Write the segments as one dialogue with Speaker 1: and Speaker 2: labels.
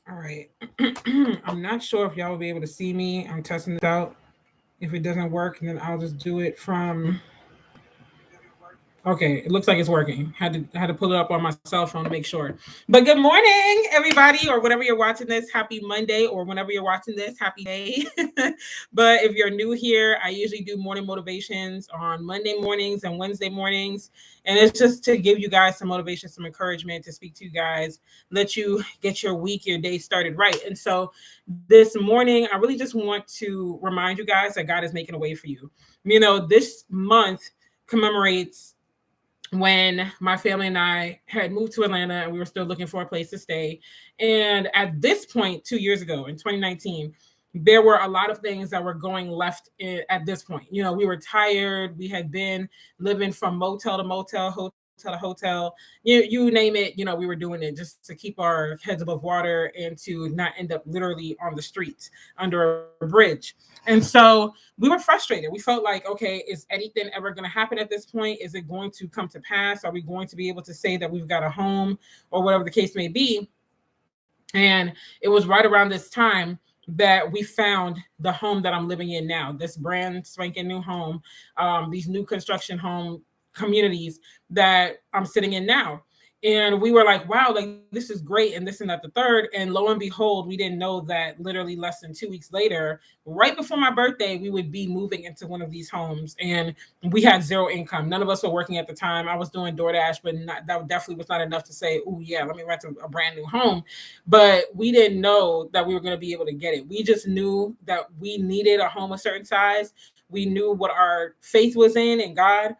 Speaker 1: All right. I'm not sure if y'all will be able to see me. I'm testing this out. If it doesn't work, then I'll just do it from. Okay, it looks like it's working. Had to pull it up on my cell phone to make sure. But good morning, everybody, or whenever you're watching this, happy Monday, or whenever you're watching this, happy day. But if you're new here, I usually do morning motivations on Monday mornings and Wednesday mornings, and it's just to give you guys some motivation, some encouragement, to speak to you guys, let you get your week, your day started right. And so this morning, I really just want to remind you guys that God is making a way for you. This month commemorates when my family and I had moved to Atlanta and we were still looking for a place to stay. And at this point, 2 years ago in 2019, there were a lot of things that were going left at this point. We were tired. We had been living from motel to motel, hotel to hotel. You name it. We were doing it just to keep our heads above water and to not end up literally on the streets under a bridge. And so we were frustrated. We felt like, okay, is anything ever going to happen at this point? Is it going to come to pass? Are we going to be able to say that we've got a home or whatever the case may be? And it was right around this time that we found the home that I'm living in now, this brand spanking new home, these new construction home communities that I'm sitting in now. And we were like, wow, like this is great, and this and that, the third. And lo and behold, we didn't know that literally less than 2 weeks later, right before my birthday, we would be moving into one of these homes. And we had zero income. None of us were working at the time. I was doing DoorDash, but that definitely was not enough to say, oh, yeah, let me rent a brand new home. But we didn't know that we were going to be able to get it. We just knew that we needed a home a certain size. We knew what our faith was in God.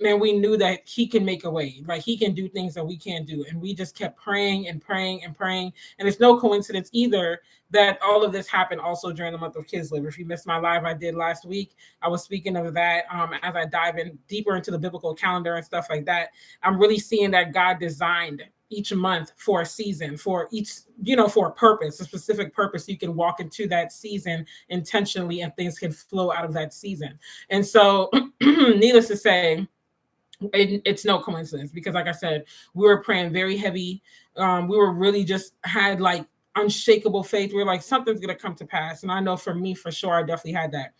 Speaker 1: And we knew that he can make a way. Like he can do things that we can't do. And we just kept praying and praying and praying. And it's no coincidence either that all of this happened also during the month of Kislev. If you missed my live I did last week, I was speaking of that as I dive in deeper into the biblical calendar and stuff like that. I'm really seeing that God designed each month for a season, for each, for a purpose, a specific purpose. You can walk into that season intentionally and things can flow out of that season. And so, needless to say, it's no coincidence because, like I said, we were praying very heavy. We were really just had like unshakable faith. We were like, something's gonna come to pass. And I know for me, for sure, I definitely had that.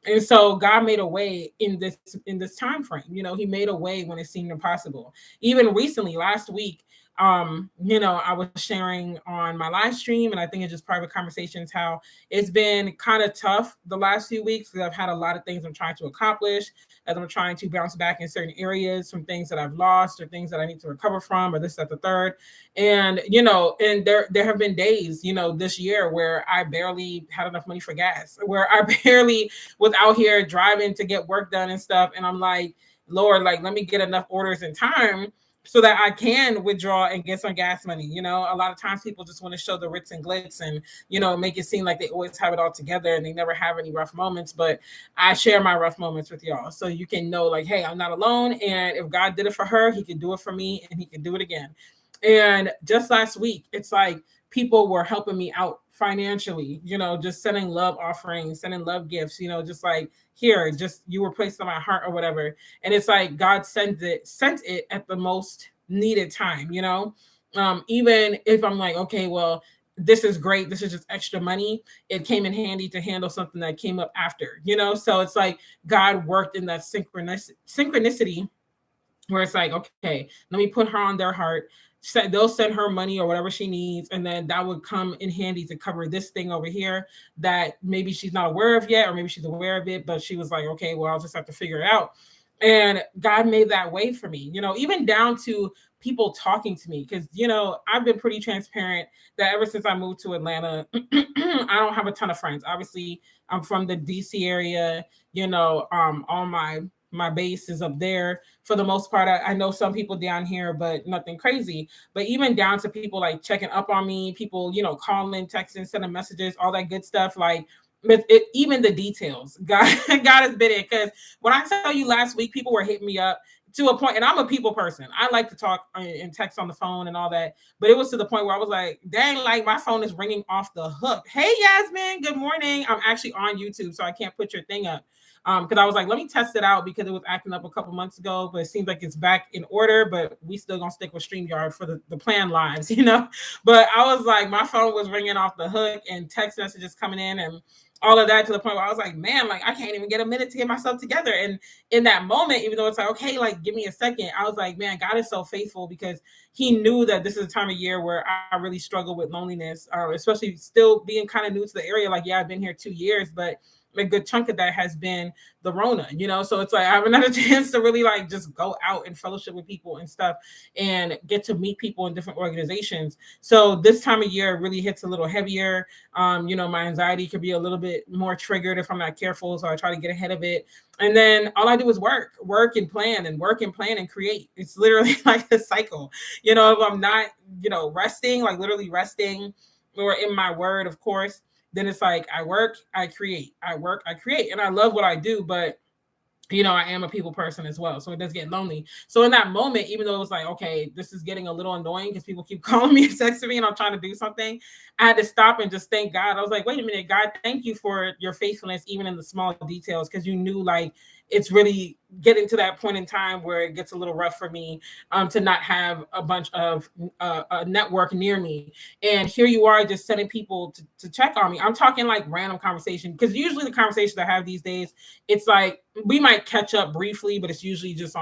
Speaker 1: And so God made a way in this time frame. He made a way when it seemed impossible. Even recently, last week, I was sharing on my live stream, and I think it's just private conversations, how it's been kind of tough the last few weeks because I've had a lot of things I'm trying to accomplish as I'm trying to bounce back in certain areas from things that I've lost or things that I need to recover from, or this, that, the third. And and there have been days, this year where I barely had enough money for gas, where I barely was out here driving to get work done and stuff. And I'm like, Lord, like, let me get enough orders in time so that I can withdraw and get some gas money. A lot of times people just want to show the ritz and glitz and, make it seem like they always have it all together and they never have any rough moments. But I share my rough moments with y'all so you can know, like, hey, I'm not alone. And if God did it for her, he could do it for me and he could do it again. And just last week, it's like people were helping me out financially, just sending love offerings, sending love gifts, just like, here, just you were placed on my heart or whatever. And it's like God sent it at the most needed time, even if I'm like, okay, well, this is great, this is just extra money, it came in handy to handle something that came up after, so it's like God worked in that synchronicity where it's like, okay, let me put her on their heart. They'll send her money or whatever she needs, and then that would come in handy to cover this thing over here that maybe she's not aware of yet, or maybe she's aware of it, but she was like, okay, well, I'll just have to figure it out. And God made that way for me, even down to people talking to me, because I've been pretty transparent that ever since I moved to Atlanta, I don't have a ton of friends. Obviously, I'm from the DC area, all my base is up there for the most part. I know some people down here, but nothing crazy. But even down to people like checking up on me, people, calling, texting, sending messages, all that good stuff. Like, even the details, God, God has been it. Because when I tell you last week, people were hitting me up to a point, and I'm a people person. I like to talk and text on the phone and all that. But it was to the point where I was like, dang, like my phone is ringing off the hook. Hey, Yasmin, good morning. I'm actually on YouTube, so I can't put your thing up. Because I was like, let me test it out because it was acting up a couple months ago, but it seems like it's back in order. But we still gonna stick with StreamYard for the planned lives, you know. But I was like, my phone was ringing off the hook and text messages coming in and all of that, to the point where I was like, man, like I can't even get a minute to get myself together. And in that moment, even though it's like, okay, like give me a second, I was like, man, God is so faithful, because he knew that this is a time of year where I really struggle with loneliness, especially still being kind of new to the area. Like, yeah, I've been here 2 years, but a good chunk of that has been the Rona, you know? So it's like, I haven't had a chance to really like just go out and fellowship with people and stuff and get to meet people in different organizations. So this time of year really hits a little heavier. You know, my anxiety could be a little bit more triggered if I'm not careful. So I try to get ahead of it. And then all I do is work and plan and work and plan and create. It's literally like a cycle. You know, if I'm not, you know, resting, like literally resting, or in my word, of course, then it's like I work, I create, I work, I create. And I love what I do, but you know, I am a people person as well. So it does get lonely. So in that moment, even though it was like, okay, this is getting a little annoying because people keep calling me and texting me and I'm trying to do something, I had to stop and just thank God. I was like, wait a minute, God, thank you for your faithfulness, even in the small details, because you knew like it's really getting to that point in time where it gets a little rough for me to not have a bunch of a network near me. And here you are just sending people to check on me. I'm talking like random conversation, because usually the conversations I have these days, it's like we might catch up briefly, but it's usually just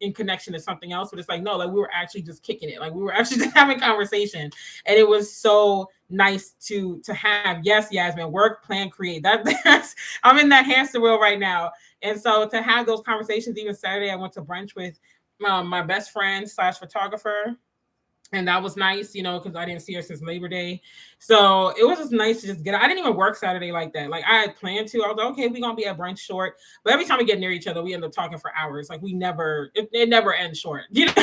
Speaker 1: in connection to something else. But it's like, no, like we were actually just kicking it. Like we were actually just having conversation. And it was so nice to have. Yes, Yasmin, work, plan, create. That's I'm in that hamster wheel right now. And so to have those conversations, even Saturday, I went to brunch with my best friend / photographer. And that was nice, you know, because I didn't see her since Labor Day. So it was just nice to just get out. I didn't even work Saturday like that. Like I had planned to. I was like, okay, we're going to be at brunch short. But every time we get near each other, we end up talking for hours. Like it never ends short, you know?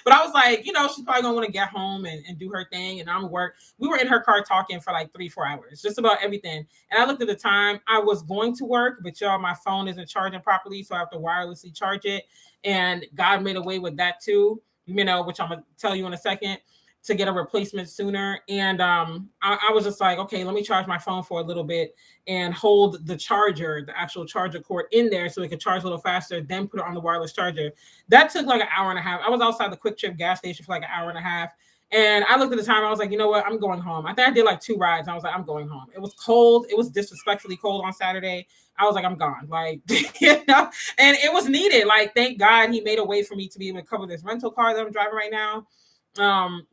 Speaker 1: But I was like, you know, she's probably going to want to get home and do her thing. And I'm work. We were in her car talking for like 3-4 hours, just about everything. And I looked at the time. I was going to work, but y'all, my phone isn't charging properly. So I have to wirelessly charge it. And God made a way with that too, you know, which I'm going to tell you in a second, to get a replacement sooner. And I was just like, okay, let me charge my phone for a little bit and hold the charger, the actual charger cord in there so it could charge a little faster, then put it on the wireless charger. That took like an hour and a half. I was outside the Quick Trip gas station for like an hour and a half. And I looked at the time. I was like, you know what? I'm going home. I think I did like 2 rides. I was like, I'm going home. It was cold. It was disrespectfully cold on Saturday. I was like, I'm gone. Like, you know, and it was needed. Like, thank God he made a way for me to be able to cover this rental car that I'm driving right now,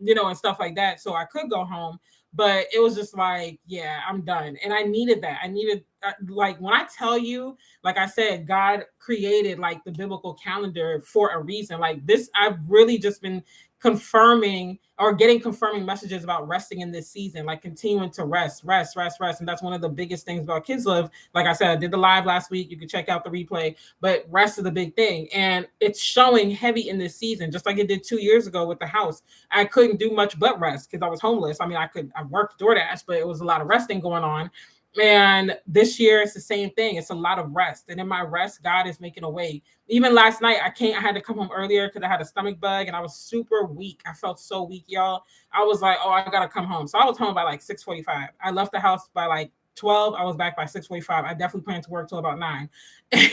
Speaker 1: you know, and stuff like that. So I could go home. But it was just like, yeah, I'm done. And I needed that. I needed, like, when I tell you, like I said, God created like the biblical calendar for a reason. Like this, I've really just been confirming or getting confirming messages about resting in this season, like continuing to rest. And that's one of the biggest things about Kids Live. Like I said, I did the live last week. You can check out the replay, but rest is the big thing. And it's showing heavy in this season, just like it did 2 years ago with the house. I couldn't do much but rest because I was homeless. I mean, I worked DoorDash, but it was a lot of resting going on. And this year it's the same thing. It's a lot of rest. And in my rest, God is making a way. Even last night, I had to come home earlier because I had a stomach bug and I was super weak. I felt so weak, y'all. I was like, oh, I gotta come home. So I was home by like 6:45. I left the house by like 12. I was back by 6:45. I definitely planned to work till about 9.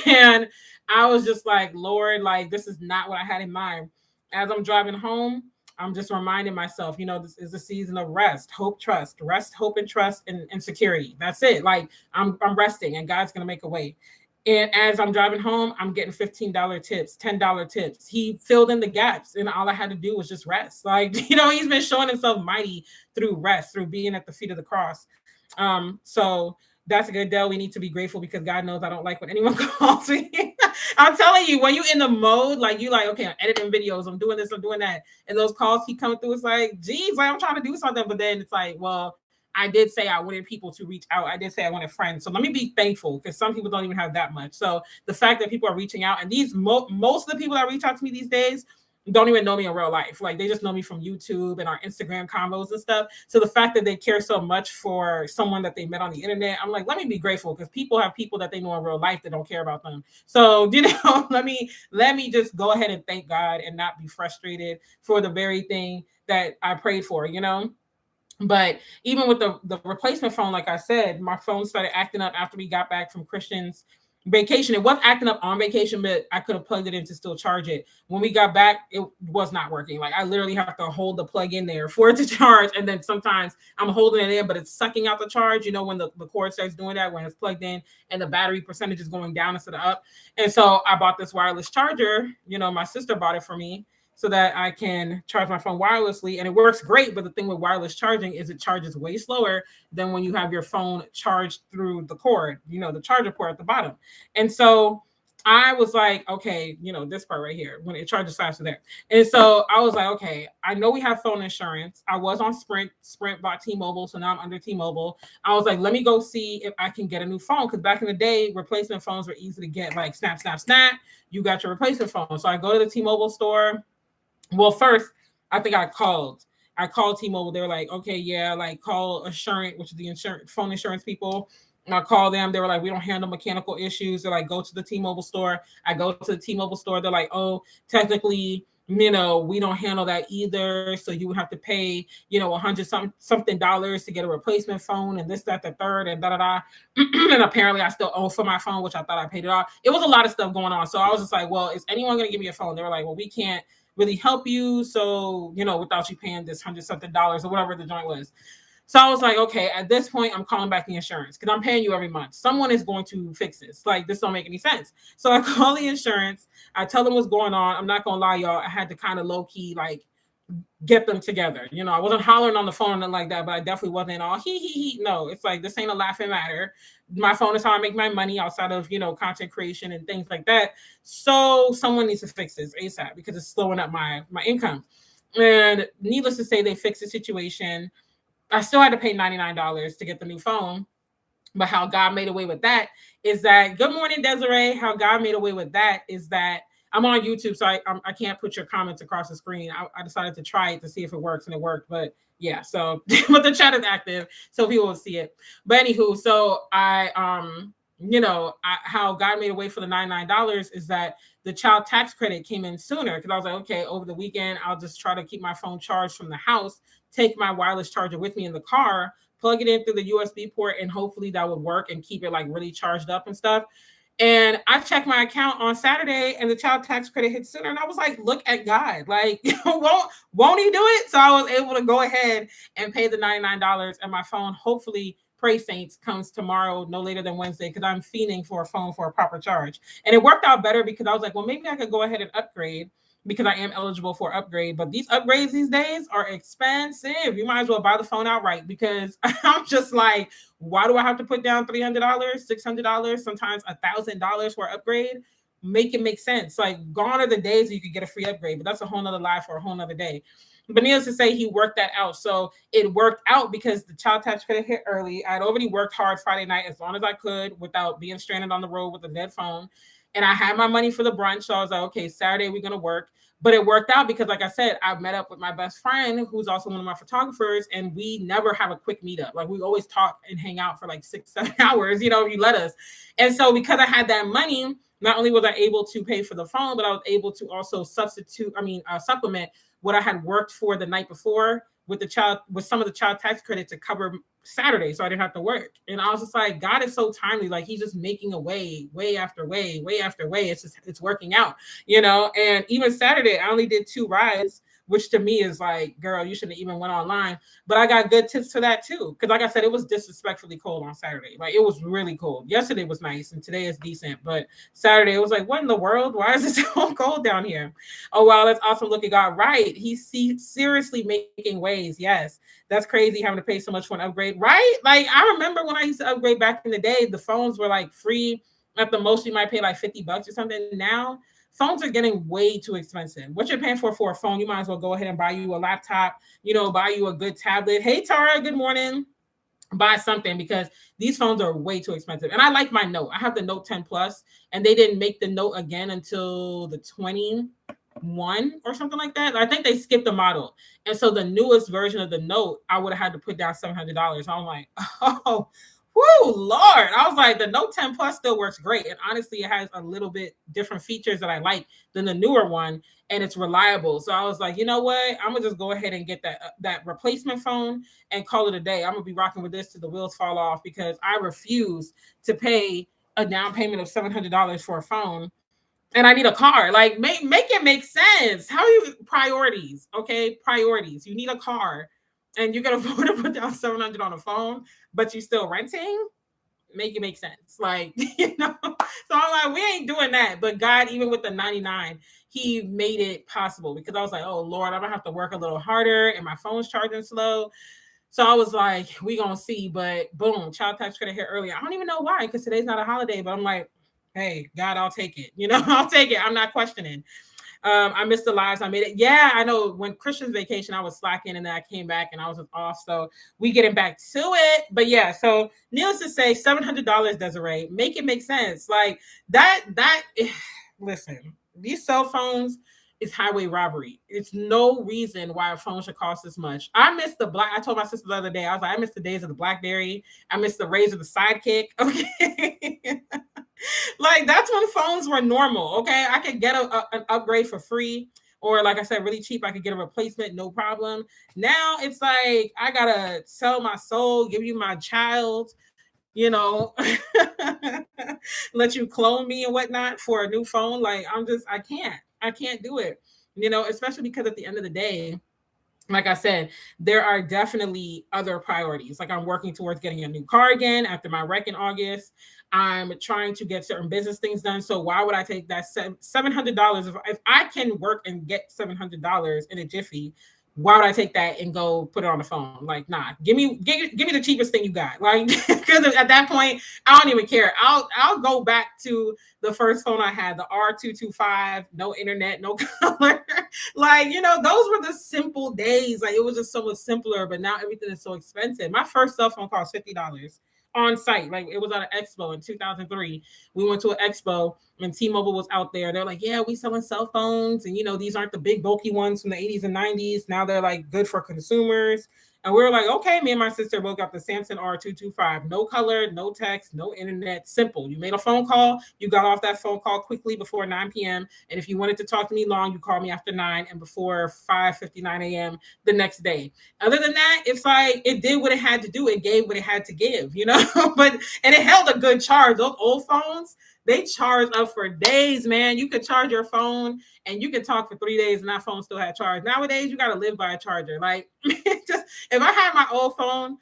Speaker 1: And I was just like, Lord, like this is not what I had in mind. As I'm driving home, I'm just reminding myself, you know, this is a season of rest, hope, trust, rest, hope, and trust, and security. That's it. Like I'm resting, and God's gonna make a way. And as I'm driving home, I'm getting $15 tips, $10 tips. He filled in the gaps, and all I had to do was just rest. Like, you know, he's been showing himself mighty through rest, through being at the feet of the cross. So that's a good deal. We need to be grateful because God knows I don't like when anyone calls me. I'm telling you, when you in the mode, like you like, okay, I'm editing videos, I'm doing this, I'm doing that. And those calls keep coming through. It's like, geez, like I'm trying to do something. But then it's like, well, I did say I wanted people to reach out. I did say I wanted friends. So let me be thankful because some people don't even have that much. So the fact that people are reaching out, and these most of the people that reach out to me these days don't even know me in real life. Like they just know me from YouTube and our Instagram combos and stuff. So the fact that they care so much for someone that they met on the internet, I'm like, let me be grateful because people have people that they know in real life that don't care about them. So, you know, let me just go ahead and thank God and not be frustrated for the very thing that I prayed for, you know? But even with the replacement phone, like I said, my phone started acting up after we got back from Christian's vacation. It was acting up on vacation, but I could have plugged it in to still charge it. When we got back, it was not working. Like I literally have to hold the plug in there for it to charge. And then sometimes I'm holding it in, but it's sucking out the charge, you know, when the cord starts doing that, when it's plugged in and the battery percentage is going down instead of up. And so I bought this wireless charger. You know, my sister bought it for me so that I can charge my phone wirelessly. And it works great. But the thing with wireless charging is it charges way slower than when you have your phone charged through the cord, you know, the charger port at the bottom. And so I was like, okay, you know, this part right here, when it charges faster there. And so I was like, okay, I know we have phone insurance. I was on Sprint. Sprint bought T-Mobile, so now I'm under T-Mobile. I was like, let me go see if I can get a new phone. Because back in the day, replacement phones were easy to get, like snap, snap, snap. You got your replacement phone. So I go to the T-Mobile store. Well, first, I think I called. I called T-Mobile. They were like, okay, yeah, like call Assurant, which is the insurance phone insurance people. And I called them. They were like, we don't handle mechanical issues. They're like, go to the T-Mobile store. I go to the T-Mobile store. They're like, oh, technically, you know, we don't handle that either. So you would have to pay, you know, $100 something to get a replacement phone and this, that, the third, and da da da. And apparently I still owe for my phone, which I thought I paid it off. It was a lot of stuff going on. So I was just like, well, is anyone going to give me a phone? They were like, well, we can't really help you. So, you know, without you paying this $100 something or whatever the joint was. So I was like, okay, at this point, I'm calling back the insurance because I'm paying you every month. Someone is going to fix this. Like, this don't make any sense. So I call the insurance. I tell them what's going on. I'm not going to lie, y'all. I had to kind of low key, like, get them together. You know, I wasn't hollering on the phone or nothing like that, but I definitely wasn't all he. No, it's like, this ain't a laughing matter. My phone is how I make my money outside of, you know, content creation and things like that. So someone needs to fix this ASAP because it's slowing up my income. And needless to say, they fixed the situation. I still had to pay $99 to get the new phone. But how God made away with that is that, good morning, Desiree. How God made away with that is that I'm on YouTube, so I can't put your comments across the screen. I decided to try it to see if it works, and it worked. But yeah, so but the chat is active, so people will see it. But anywho, so how God made a way for the $99 is that the child tax credit came in sooner because I was like, okay, over the weekend, I'll just try to keep my phone charged from the house, take my wireless charger with me in the car, plug it in through the USB port, and hopefully that would work and keep it like really charged up and stuff. And I checked my account on Saturday and the child tax credit hit sooner. And I was like, look at God. Like, won't he do it? So I was able to go ahead and pay the $99. And my phone, hopefully, pray saints, comes tomorrow, no later than Wednesday, because I'm fiending for a phone for a proper charge. And it worked out better because I was like, well, maybe I could go ahead and upgrade because I am eligible for upgrade. But these upgrades these days are expensive. You might as well buy the phone outright because I'm just like, why do I have to put down $300, $600, sometimes $1,000 for an upgrade? Make it make sense. Like, gone are the days you could get a free upgrade, but that's a whole nother life for a whole nother day. But needless to say, he worked that out. So it worked out because the child tax credit hit early. I'd already worked hard Friday night as long as I could without being stranded on the road with a dead phone. And I had my money for the brunch. So I was like, okay, Saturday we're going to work. But it worked out because, like I said, I met up with my best friend, who's also one of my photographers, and we never have a quick meetup. Like, we always talk and hang out for like 6-7 hours, you know, if you let us. And so because I had that money, not only was I able to pay for the phone, but I was able to also supplement what I had worked for the night before with some of the child tax credit to cover Saturday, so I didn't have to work. And I was just like, God is so timely. Like, he's just making a way after way after way. It's working out, you know. And even Saturday, I only did 2 rides, which to me is like, girl, you shouldn't have even went online. But I got good tips for that too. Because like I said, it was disrespectfully cold on Saturday. Like, it was really cold. Yesterday was nice and today is decent. But Saturday, it was like, what in the world? Why is it so cold down here? Oh, wow, that's awesome. Look at God. Right. He's seriously making ways. Yes. That's crazy having to pay so much for an upgrade. Right? Like, I remember when I used to upgrade back in the day, the phones were like free. At the most, you might pay like $50 or something. Now, phones are getting way too expensive. What you're paying for a phone, you might as well go ahead and buy you a laptop, you know, buy you a good tablet. Hey, Tara, good morning. Buy something because these phones are way too expensive. And I like my Note. I have the Note 10 Plus, and they didn't make the Note again until the 21 or something like that. I think they skipped the model. And so the newest version of the Note, I would have had to put down $700. I'm like, oh, whoo, Lord. I was like, the Note 10 Plus still works great. And honestly, it has a little bit different features that I like than the newer one. And it's reliable. So I was like, you know what? I'm going to just go ahead and get that replacement phone and call it a day. I'm going to be rocking with this till the wheels fall off because I refuse to pay a down payment of $700 for a phone and I need a car. Like make it make sense. How are you priorities? Okay, priorities. You need a car and you can afford to put down 700 on a phone, but you still renting? Make it make sense. Like, so I'm like, we ain't doing that. But God, even with the 99, he made it possible because I was like, oh Lord, I'm gonna have to work a little harder and my phone's charging slow. So I was like, we gonna see. But boom, child tax credit hit earlier. I don't even know why, because today's not a holiday, but I'm like, hey, God, I'll take it. I'll take it. I'm not questioning. I missed the lives. I made it. Yeah, I know when Christian's vacation, I was slacking and then I came back and I was off. So we getting back to it. But yeah, so needless to say, $700, Desiree, make it make sense. Like that, listen, these cell phones is highway robbery. It's no reason why a phone should cost this much. I miss the black. I told my sister the other day, I was like, I miss the days of the BlackBerry. I miss the Razr, the Sidekick. Okay. Like that's when phones were normal. Okay, I could get an upgrade for free, or like I said, really cheap. I could get a replacement, no problem. Now it's like I gotta sell my soul, give you my child, you know, let you clone me and whatnot for a new phone. Like I can't do it. Especially because at the end of the day, like I said, there are definitely other priorities. Like I'm working towards getting a new car again after my wreck in August. I'm trying to get certain business things done. So why would I take that $700 if I can work and get $700 in a jiffy? Why would I take that and go put it on the phone? Like, nah, give me the cheapest thing you got. Like, because at that point, I don't even care. I'll go back to the first phone I had, the R225, no internet, no color. Like, those were the simple days. Like, it was just so much simpler, but now everything is so expensive. My first cell phone cost $50 on site. Like, it was at an expo in 2003. We went to an expo and T-Mobile was out there. They're like, yeah, we selling cell phones. And, these aren't the big bulky ones from the 80s and 90s. Now they're like good for consumers. And we were like, okay, me and my sister both got the Samsung R225. No color, no text, no internet. Simple. You made a phone call. You got off that phone call quickly before 9 p.m. And if you wanted to talk to me long, you call me after 9 and before 5:59 a.m. the next day. Other than that, it's like it did what it had to do. It gave what it had to give, and it held a good charge. Those old phones, they charge up for days, man. You could charge your phone and you could talk for 3 days and that phone still had charge. Nowadays, you got to live by a charger. Like, just if I had my old phone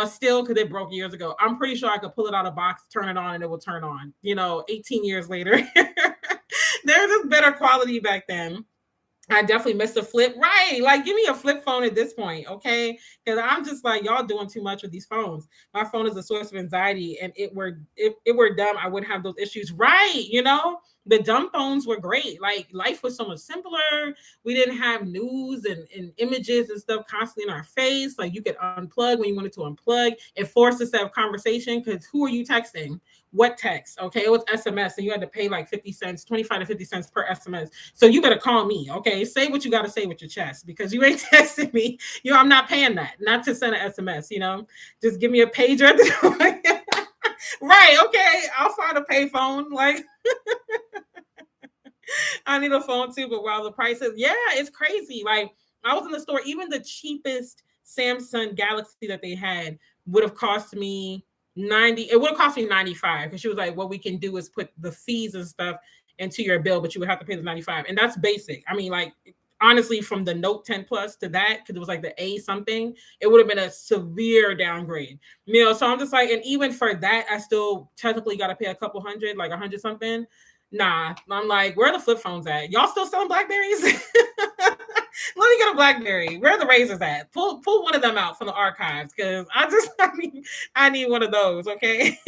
Speaker 1: still, because it broke years ago, I'm pretty sure I could pull it out of the box, turn it on, and it will turn on, 18 years later. There's just better quality back then. I definitely missed a flip. Right. Like, give me a flip phone at this point. Okay. Because I'm just like, y'all doing too much with these phones. My phone is a source of anxiety. And if it were dumb, I wouldn't have those issues. Right. The dumb phones were great. Like, life was so much simpler. We didn't have news and images and stuff constantly in our face. Like, you could unplug when you wanted to unplug. It forced us to have conversation because who are you texting? What text? Okay, it was SMS, and you had to pay like 50 cents, 25 to 50 cents per SMS. So you better call me. Okay, say what you got to say with your chest because you ain't texting me. I'm not paying that, not to send an SMS. Just give me a pager. Right? Okay, I'll find a payphone. Like, I need a phone too, but while the prices, yeah, it's crazy. Like, I was in the store, even the cheapest Samsung Galaxy that they had would have cost me 90. It would have cost me 95 because she was like, what we can do is put the fees and stuff into your bill, but you would have to pay the 95. And that's basic. I mean, like, honestly, from the Note 10 Plus to that, because it was like the A something, it would have been a severe downgrade. So I'm just like, and even for that, I still technically got to pay a couple hundred, like 100 something. Nah, I'm like, where are the flip phones at? Y'all still selling Blackberries? Let me get a Blackberry. Where are the razors at? Pull one of them out from the archives because I need one of those. Okay.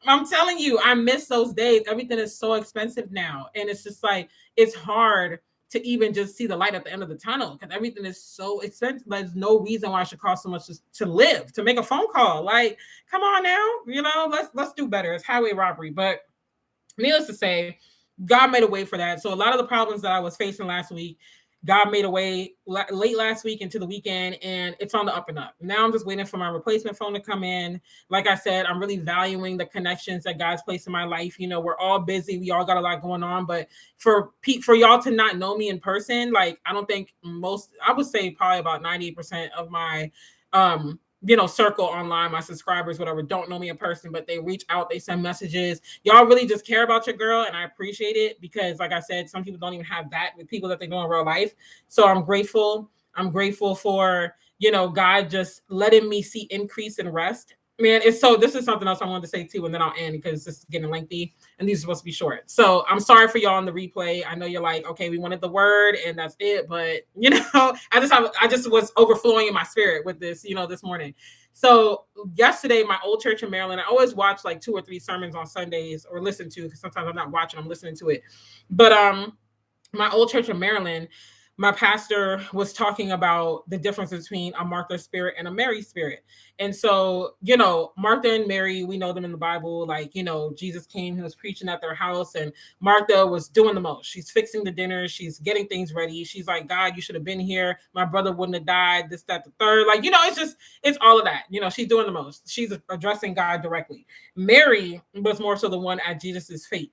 Speaker 1: I'm telling you, I miss those days. Everything is so expensive now, and it's just like it's hard to even just see the light at the end of the tunnel because everything is so expensive. There's no reason why it should cost so much to live, to make a phone call. Like, come on now, let's do better. It's highway robbery, but needless to say, God made a way for that. So a lot of the problems that I was facing last week, God made a way late last week into the weekend, and it's on the up and up. Now I'm just waiting for my replacement phone to come in. Like I said, I'm really valuing the connections that God's placed in my life. We're all busy. We all got a lot going on. But for y'all to not know me in person, like, I don't think I would say probably about 98% of my circle online, my subscribers, whatever, don't know me in person, but they reach out, they send messages. Y'all really just care about your girl, and I appreciate it because, like I said, some people don't even have that with people that they know in real life. So I'm grateful. I'm grateful for, God just letting me see increase in rest. Man, this is something else I wanted to say too, and then I'll end because this is getting lengthy and these are supposed to be short. So I'm sorry for y'all on the replay. I know you're like, okay, we wanted the word and that's it, but I just was overflowing in my spirit with this, this morning. So yesterday, my old church in Maryland, I always watch like 2 or 3 sermons on Sundays, or listen to, because sometimes I'm not watching, I'm listening to it. But my old church in Maryland, my pastor was talking about the difference between a Martha spirit and a Mary spirit. And so, Martha and Mary, we know them in the Bible. Like, Jesus came, he was preaching at their house, and Martha was doing the most. She's fixing the dinner. She's getting things ready. She's like, God, you should have been here. My brother wouldn't have died, this, that, the third. Like, it's all of that. She's doing the most. She's addressing God directly. Mary was more so the one at Jesus's feet.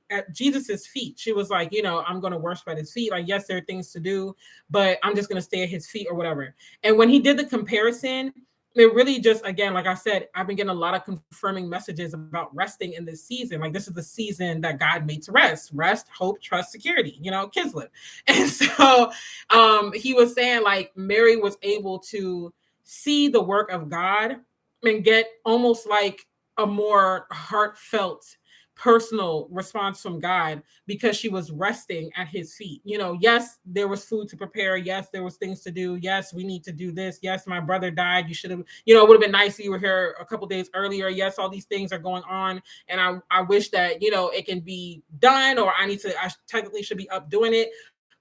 Speaker 1: She was like, I'm going to worship at his feet. Like, yes, there are things to do, but I'm just going to stay at his feet or whatever. And when he did the comparison, it really just, again, like I said, I've been getting a lot of confirming messages about resting in this season. Like, this is the season that God made to rest, hope, trust, security, Kislev. And so he was saying, like, Mary was able to see the work of God and get almost like a more heartfelt, personal response from God because she was resting at his feet. Yes, there was food to prepare. Yes, there was things to do. Yes, we need to do this. Yes, my brother died. You should have, it would have been nice if you were here a couple days earlier. Yes, all these things are going on. And I wish that, it can be done, or I technically should be up doing it.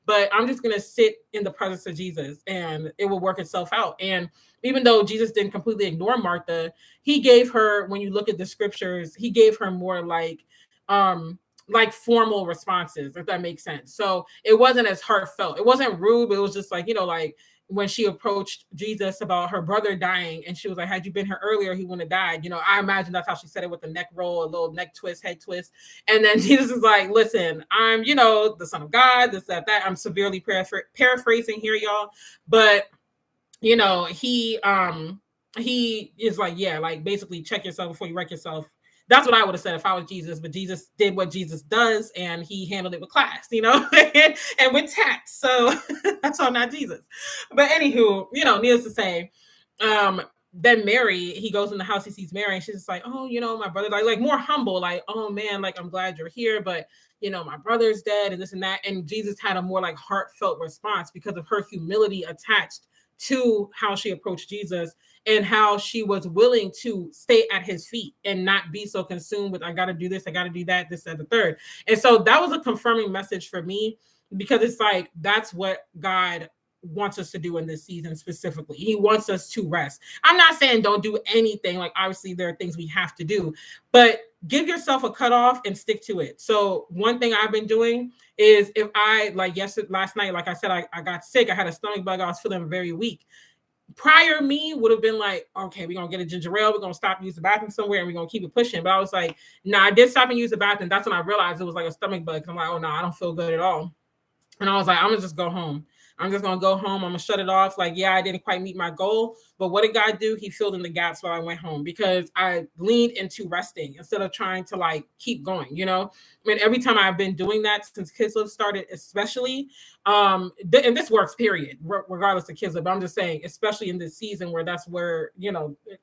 Speaker 1: But I'm just going to sit in the presence of Jesus and it will work itself out. And even though Jesus didn't completely ignore Martha, he gave her, when you look at the scriptures, he gave her more like formal responses, if that makes sense. So it wasn't as heartfelt. It wasn't rude, but it was just like, like when she approached Jesus about her brother dying, and she was like, had you been here earlier, he wouldn't have died. I imagine that's how she said it, with the neck roll, a little neck twist, head twist. And then Jesus is like, listen, I'm, the Son of God, this, that. I'm severely paraphrasing here, y'all. But, he is like, yeah, like basically check yourself before you wreck yourself. That's what I would have said if I was Jesus, but Jesus did what Jesus does, and he handled it with class, and with tact. So that's all not Jesus. But anywho, needless to say, then Mary, he goes in the house, he sees Mary, and she's just like, oh, my brother, like more humble, like, oh man, like, I'm glad you're here, but my brother's dead and this and that. And Jesus had a more like heartfelt response because of her humility attached to how she approached Jesus and how she was willing to stay at his feet and not be so consumed with, I got to do this, I got to do that, this, and the third. And so that was a confirming message for me, because it's like, that's what God wants us to do in this season specifically. He wants us to rest. I'm not saying don't do anything. Like, obviously there are things we have to do, but give yourself a cutoff and stick to it. So one thing I've been doing is, if I, like last night, like I said, I got sick. I had a stomach bug. I was feeling very weak. Prior me would have been like, okay, we're going to get a ginger ale. We're going to stop and use the bathroom somewhere, and we're going to keep it pushing. But I was like, nah, I did stop and use the bathroom. That's when I realized it was like a stomach bug. I'm like, oh no, I don't feel good at all. And I was like, I'm going to just go home. I'm just going to go home. I'm going to shut it off. Like, yeah, I didn't quite meet my goal, but what did God do? He filled in the gaps while I went home, because I leaned into resting instead of trying to like keep going, I mean, every time I've been doing that since Kislev started, especially, and this works, period, regardless of Kislev, but I'm just saying, especially in this season where that's where,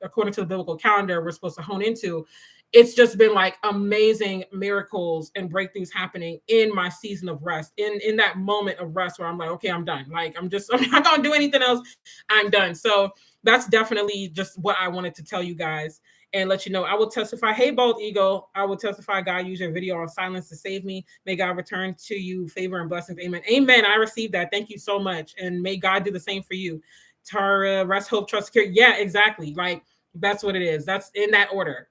Speaker 1: according to the biblical calendar, we're supposed to hone into. It's just been like amazing miracles and breakthroughs happening in my season of rest, in that moment of rest where I'm like, okay, I'm done. Like, I'm not going to do anything else. I'm done. So that's definitely just what I wanted to tell you guys and let you know. I will testify. Hey, Bold Ego, I will testify. God used your video on silence to save me. May God return to you favor and blessings. Amen. Amen. I received that. Thank you so much. And may God do the same for you. Tara, rest, hope, trust, security. Yeah, exactly. Like, that's what it is. That's in that order.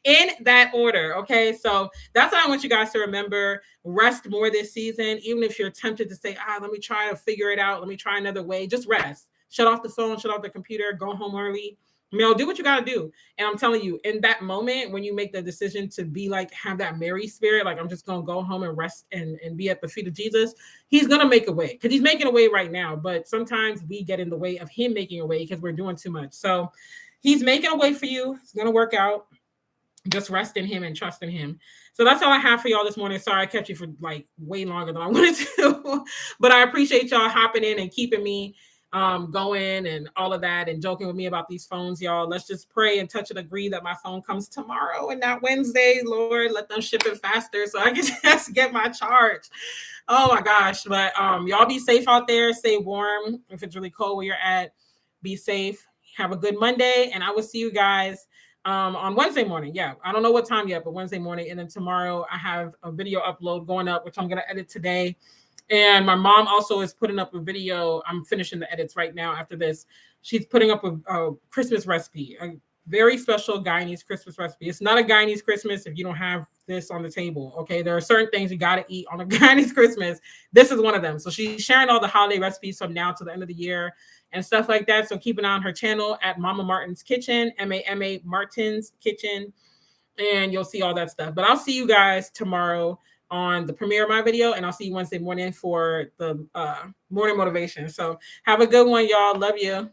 Speaker 1: In that order. Okay. So that's what I want you guys to remember. Rest more this season. Even if you're tempted to say, let me try to figure it out. Let me try another way. Just rest. Shut off the phone, shut off the computer, go home early. Do what you got to do. And I'm telling you, in that moment, when you make the decision to be like, have that Mary spirit, like, I'm just going to go home and rest and be at the feet of Jesus, he's going to make a way, because he's making a way right now. But sometimes we get in the way of him making a way because we're doing too much. So He's making a way for you. It's going to work out. Just rest in him and trust in him. So that's all I have for y'all this morning. Sorry I kept you for like way longer than I wanted to, but I appreciate y'all hopping in and keeping me going and all of that and joking with me about these phones, y'all. Let's just pray and touch and agree that my phone comes tomorrow and not Wednesday. Lord, let them ship it faster so I can just get my charge. Oh my gosh. But y'all be safe out there. Stay warm. If it's really cold where you're at, be safe. Have a good Monday. And I will see you guys on Wednesday morning. Yeah, I don't know what time yet, but Wednesday morning. And then tomorrow I have a video upload going up, which I'm going to edit today. And my mom also is putting up a video. I'm finishing the edits right now after this. She's putting up a Christmas recipe, a very special Guyanese Christmas recipe. It's not a Guyanese Christmas if you don't have this on the table. Okay, there are certain things you got to eat on a Guyanese Christmas. This is one of them. So she's sharing all the holiday recipes from now to the end of the year and stuff like that. So keep an eye on her channel at Mama Martin's Kitchen, MAMA Martin's Kitchen, and you'll see all that stuff. But I'll see you guys tomorrow on the premiere of my video, and I'll see you Wednesday morning for the morning motivation. So have a good one, y'all. Love you.